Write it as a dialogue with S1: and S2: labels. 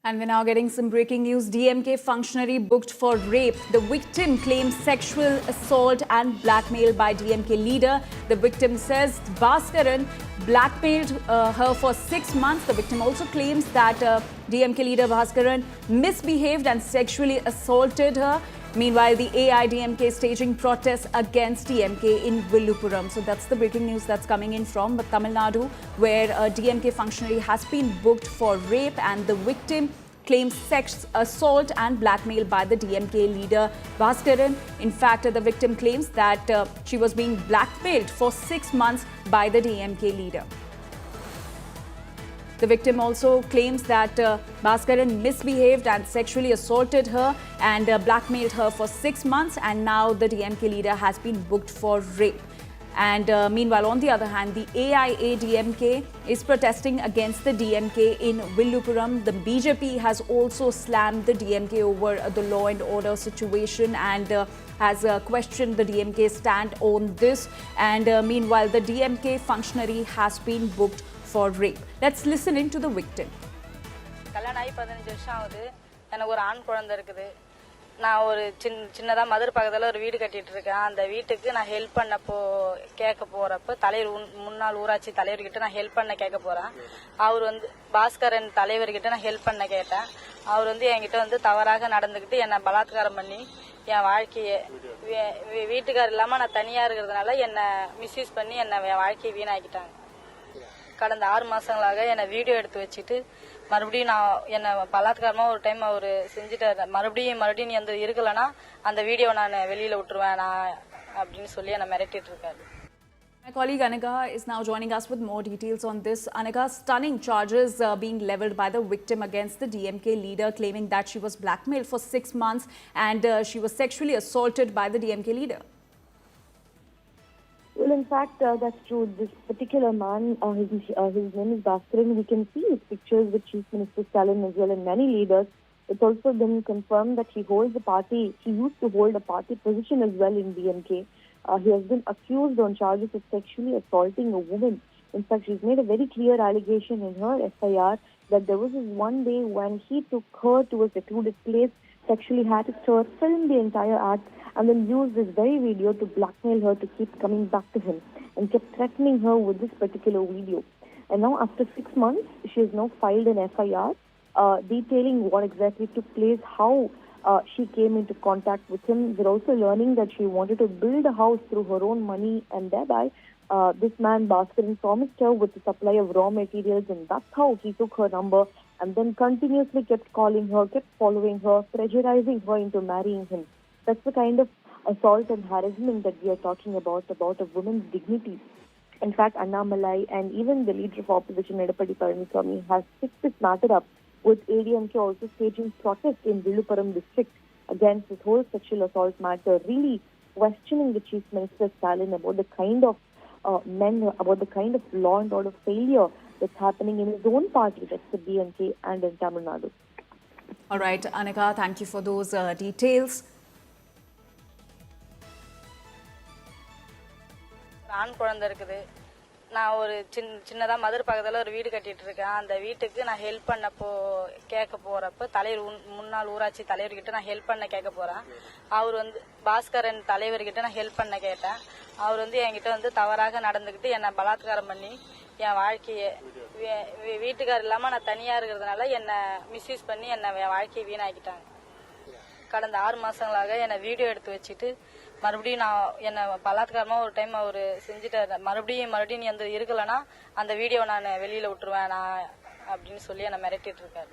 S1: And we're now getting some breaking news. DMK functionary booked for rape. The victim claims sexual assault and blackmail by DMK leader. The victim says Bhaskaran blackmailed her for 6 months. The victim also claims that DMK leader Bhaskaran misbehaved and sexually assaulted her. Meanwhile, the AIDMK is staging protests against DMK in Villupuram. So that's the breaking news that's coming in from Tamil Nadu, where a DMK functionary has been booked for rape and the victim claims sex assault and blackmail by the DMK leader Bhaskaran. In fact, the victim claims that she was being blackmailed for 6 months by the DMK leader. The victim also claims that Bhaskaran misbehaved and sexually assaulted her and blackmailed her for 6 months, and now the DMK leader has been booked for rape. And meanwhile, on the other hand, the AIADMK is protesting against the DMK in Villupuram. The BJP has also slammed the DMK over the law and order situation and has questioned the DMK stand on this. And meanwhile, the DMK functionary has been booked for rape. Let's listen in to the victim.
S2: நான் ஒரு சின்னதாக மதுரை பக்கத்தில் ஒரு வீடு கட்டிட்டு இருக்கேன். அந்த வீட்டுக்கு நான் ஹெல்ப் பண்ணப்போ கேட்க போறப்ப முன்னாள் ஊராட்சி தலைவர்கிட்ட நான் ஹெல்ப் பண்ண கேட்க போறேன். அவர் பாஸ்கரன் தலைவர்கிட்ட நான் ஹெல்ப் பண்ண கேட்டேன். அவர் என்கிட்ட தவறாக நடந்துக்கிட்டு என்னை பலாத்காரம் பண்ணி என் வாழ்க்கையை வீட்டுக்கார் இல்லாமல் நான் தனியாக இருக்கிறதுனால என்னை மிஸ்யூஸ் பண்ணி என்னை என் வாழ்க்கையை வீணாக்கிட்டாங்க. கடந்த 6 மாசங்களாக என்னை வீடியோ எடுத்து வச்சுட்டு மறுபடியும் நான் என்னை பலாத்காரமாக ஒரு டைம் அவர் செஞ்சுட்டு மறுபடியும் நீ இருக்கலன்னா அந்த வீடியோ நான் வெளியில் விட்டுருவேன் நான் அப்படின்னு சொல்லி என்னை மிரட்டிட்டு இருக்காரு.
S1: My colleague Anika is now joining us with more details on this. Anika, stunning charges being leveled by the victim against the DMK leader, claiming that she was blackmailed for 6 months and she was sexually assaulted by the DMK leader.
S3: Well, in fact, that's true. This particular man, his name is Bhaskaran. We can see his pictures with Chief Minister Stalin as well and many leaders. It's also been confirmed that he used to hold a party position as well in DMK. He has been accused on charges of sexually assaulting a woman. In fact, she's made a very clear allegation in her FIR that there was this one day when he took her to a secluded place, sexually harassed her, filmed the entire act, and then used this very video to blackmail her to keep coming back to him and kept threatening her with this particular video. And now after 6 months, she has now filed an FIR detailing what exactly took place, how she came into contact with him. We're also learning that she wanted to build a house through her own money, and thereby this man Bhaskaran promised her with the supply of raw materials, and that's how he took her number and then continuously kept calling her, kept following her, pressurizing her into marrying him. That's the kind of assault and harassment that we are talking about a woman's dignity. In fact, Annamalai and even the leader of opposition, Edappadi Palaniswamy, has picked this matter up, with ADMK also staging protests in Villupuram district against this whole sexual assault matter, really questioning the Chief Minister Stalin about the kind of about the kind of law and order failure that's happening in his own party, that's the DMK, and in Tamil Nadu.
S1: All right, Anika, thank you for those details.
S2: ஆண் குழந்தை இருக்குது. நான் ஒரு சின்னதாக மதுரை பக்கத்தில் ஒரு வீடு கட்டிட்டு இருக்கேன். அந்த வீட்டுக்கு நான் ஹெல்ப் பண்ணப்போ கேட்க போறப்ப முன்னாள் ஊராட்சி தலைவர்கிட்ட நான் ஹெல்ப் பண்ண கேட்க போறேன். அவர் பாஸ்கரன் தலைவர்கிட்ட நான் ஹெல்ப் பண்ண கேட்டேன். அவர் என்கிட்ட தவறாக நடந்துக்கிட்டு என்னை பலாத்காரம் பண்ணி என் வாழ்க்கையை வீட்டுக்கார் இல்லாமல் நான் தனியாக இருக்கிறதுனால என்னை மிஸ்யூஸ் பண்ணி என்னை என் வாழ்க்கையை வீணாக்கிட்டாங்க. கடந்த 6 மாசங்களாக என்னை வீடியோ எடுத்து வச்சுட்டு மறுபடியும் நான் என்னை பலாத்காரமாக ஒரு டைம் அவர் செஞ்சுட்டு மறுபடியும் நீ இருக்கலன்னா அந்த வீடியோ நான் வெளியில் விட்டுருவேன் நான் அப்படின்னு சொல்லி என்னை மிரட்டிட்டு இருக்காரு.